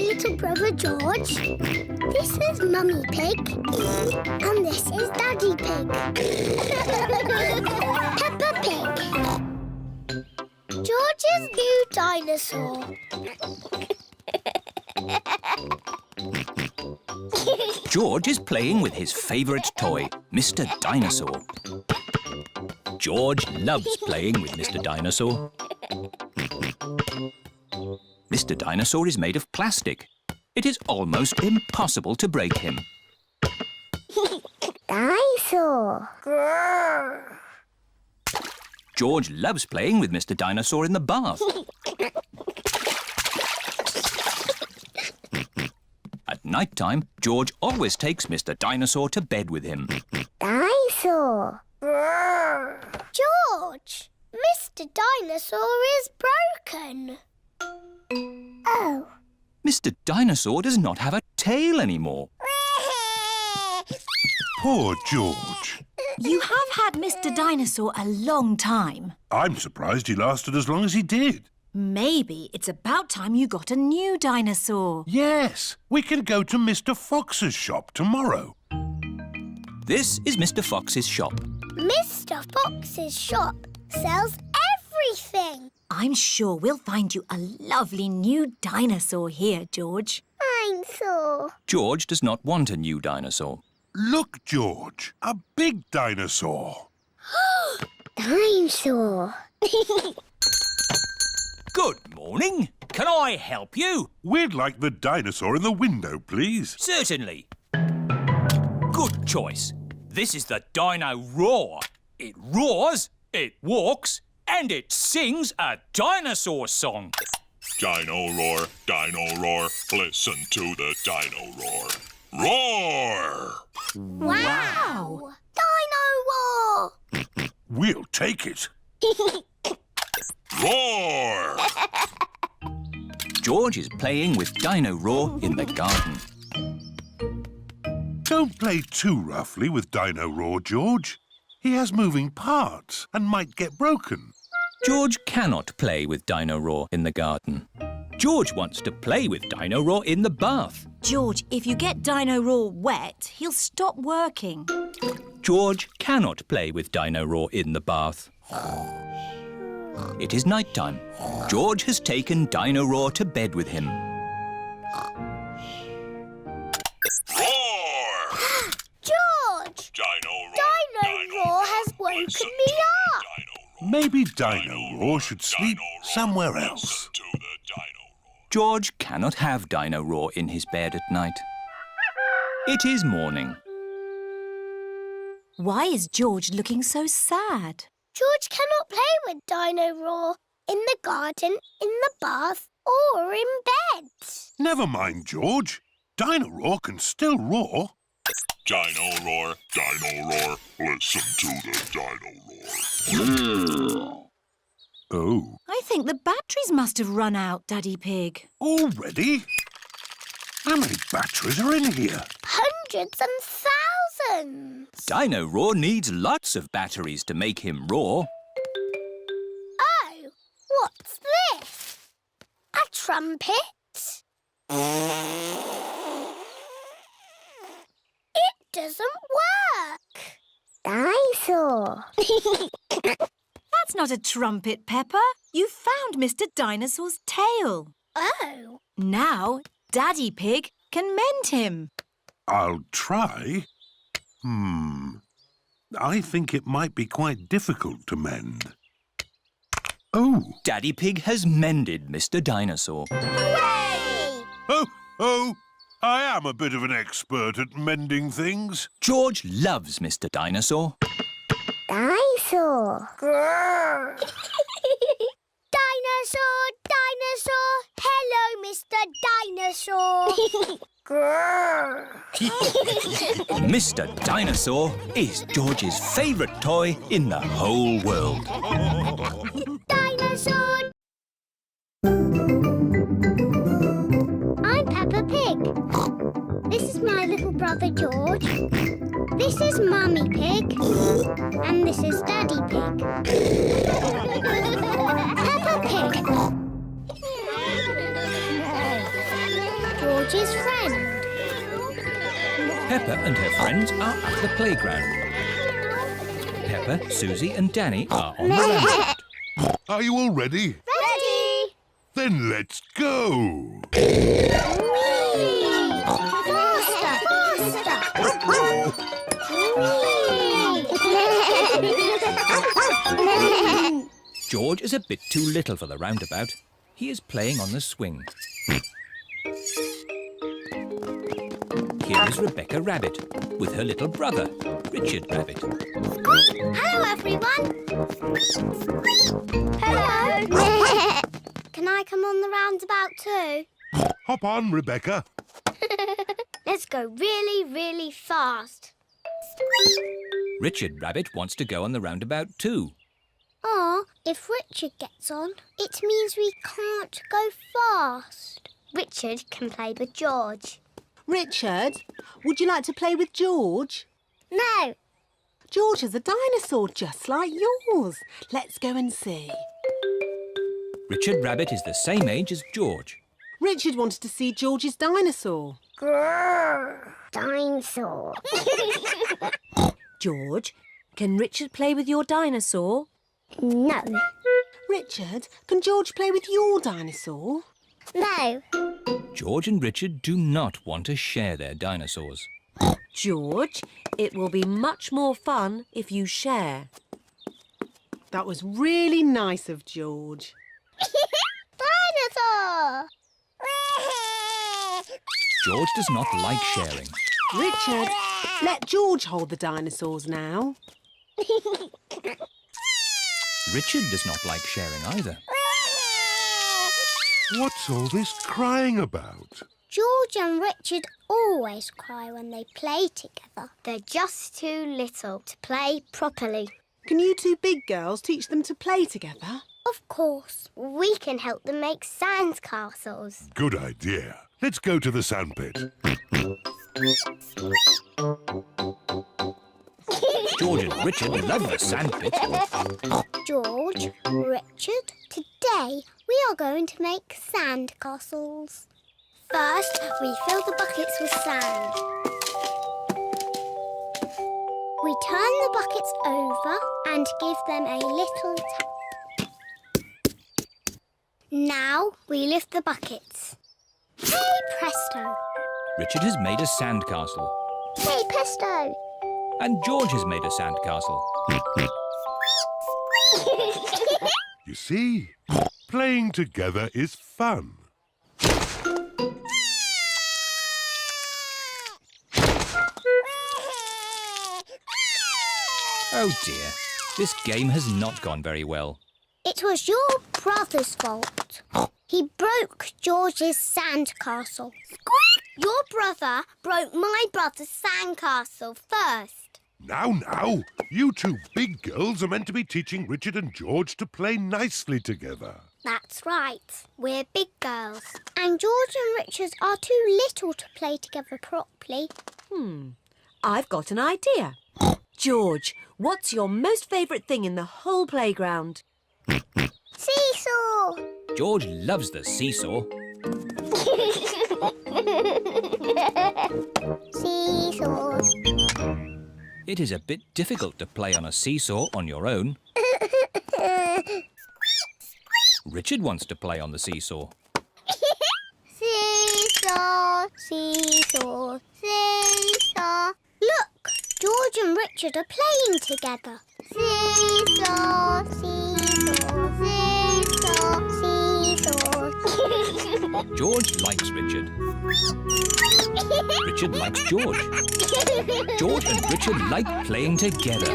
little brother George. This is Mummy Pig. And this is Daddy Pig. Peppa Pig. George's new dinosaur. George is playing with his favourite toy, Mr. Dinosaur. George loves playing with Mr. Dinosaur. Mr. Dinosaur is made of plastic. It is almost impossible to break him. Dinosaur. Grrr. George loves playing with Mr. Dinosaur in the bath. At night time, George always takes Mr. Dinosaur to bed with him. Dinosaur. Grrr. George, Mr. Dinosaur is broken. Oh. Mr. Dinosaur does not have a tail anymore. Poor George. You have had Mr. Dinosaur a long time. I'm surprised he lasted as long as he did. Maybe it's about time you got a new dinosaur. Yes, we can go to Mr. Fox's shop tomorrow. This is Mr. Fox's shop. Mr. Fox's shop sells everything. I'm sure we'll find you a lovely new dinosaur here, George. Dinosaur. George does not want a new dinosaur. Look, George, a big dinosaur. Dinosaur. Good morning. Can I help you? We'd like the dinosaur in the window, please. Certainly. Good choice. This is the Dino Roar. It roars, it walks, and it sings a dinosaur song. Dino roar, listen to the dino roar. Roar! Wow! Dino Roar! We'll take it. Roar! George is playing with Dino Roar in the garden. Don't play too roughly with Dino Roar, George. He has moving parts and might get broken. George cannot play with Dino Roar in the garden. George wants to play with Dino Roar in the bath. George, if you get Dino Roar wet, he'll stop working. George cannot play with Dino Roar in the bath. It is night time. George has taken Dino Roar to bed with him. Roar! George! Dino roar! Dino Roar has woken me up. Maybe Dino Roar should sleep somewhere else. Listen to the dino roar. George cannot have Dino Roar in his bed at night. It is morning. Why is George looking so sad? George cannot play with Dino Roar in the garden, in the bath, or in bed. Never mind, George. Dino Roar can still roar. Dino roar, listen to the dino roar. Oh, I think the batteries must have run out, Daddy Pig. already? How many batteries are in here? Hundreds and thousands. Dino Roar needs lots of batteries to make him roar. Oh, what's this? A trumpet? It doesn't work. Dinosaur. That's not a trumpet, Peppa. You found Mr. Dinosaur's tail. Oh. Now, Daddy Pig can mend him. I'll try. I think it might be quite difficult to mend. Oh, Daddy Pig has mended Mr. Dinosaur. Hooray! oh, I am a bit of an expert at mending things. George loves Mr. Dinosaur. Dinosaur. Grrr. Dinosaur, dinosaur. Hello, Mr. Dinosaur. Grrr. Mr. Dinosaur is George's favourite toy in the whole world. Dinosaur. I'm Peppa Pig. This is my little brother George. This is Mummy Pig. And this is Daddy Pig. Peppa Pig. Peppa and her friends are at the playground. Peppa, Susie and Danny are on the roundabout. Are you all ready? Ready! Then let's go! Faster! Faster! George is a bit too little for the roundabout. He is playing on the swing. Here is Rebecca Rabbit with her little brother, Richard Rabbit. Hello, everyone. Hello. Can I come on the roundabout too? Hop on, Rebecca. Let's go really, really fast. Richard Rabbit wants to go on the roundabout too. Oh, if Richard gets on, it means we can't go fast. Richard can play with George. Richard, would you like to play with George? No. George is a dinosaur just like yours. Let's go and see. Richard Rabbit is the same age as George. Richard wanted to see George's dinosaur. Grrr, dinosaur. George, can Richard play with your dinosaur? No. Richard, can George play with your dinosaur? No. George and Richard do not want to share their dinosaurs. George, it will be much more fun if you share. That was really nice of George. Dinosaur! George does not like sharing. Richard, let George hold the dinosaurs now. Richard does not like sharing either. What's all this crying about? George and Richard always cry when they play together. They're just too little to play properly. Can you two big girls teach them to play together? Of course. We can help them make sand castles. Good idea. Let's go to the sandpit. George and Richard love the sandpit. George, Richard, today we are going to make sand castles. First, we fill the buckets with sand. We turn the buckets over and give them a little tap. Now we lift the buckets. Hey presto! Richard has made a sandcastle. Hey presto! And George has made a sandcastle. You see, playing together is fun. Oh dear, this game has not gone very well. It was your brother's fault. He broke George's sandcastle. Your brother broke my brother's sandcastle first. Now, you two big girls are meant to be teaching Richard and George to play nicely together. That's right. We're big girls. And George and Richard are too little to play together properly. I've got an idea. George, what's your most favourite thing in the whole playground? Seesaw! George loves the seesaw. Seesaw. It is a bit difficult to play on a seesaw on your own. Richard wants to play on the seesaw. Seesaw, seesaw, seesaw. Look, George and Richard are playing together. Seesaw, seesaw, seesaw, seesaw. George likes Richard. Richard likes George. George and Richard like playing together.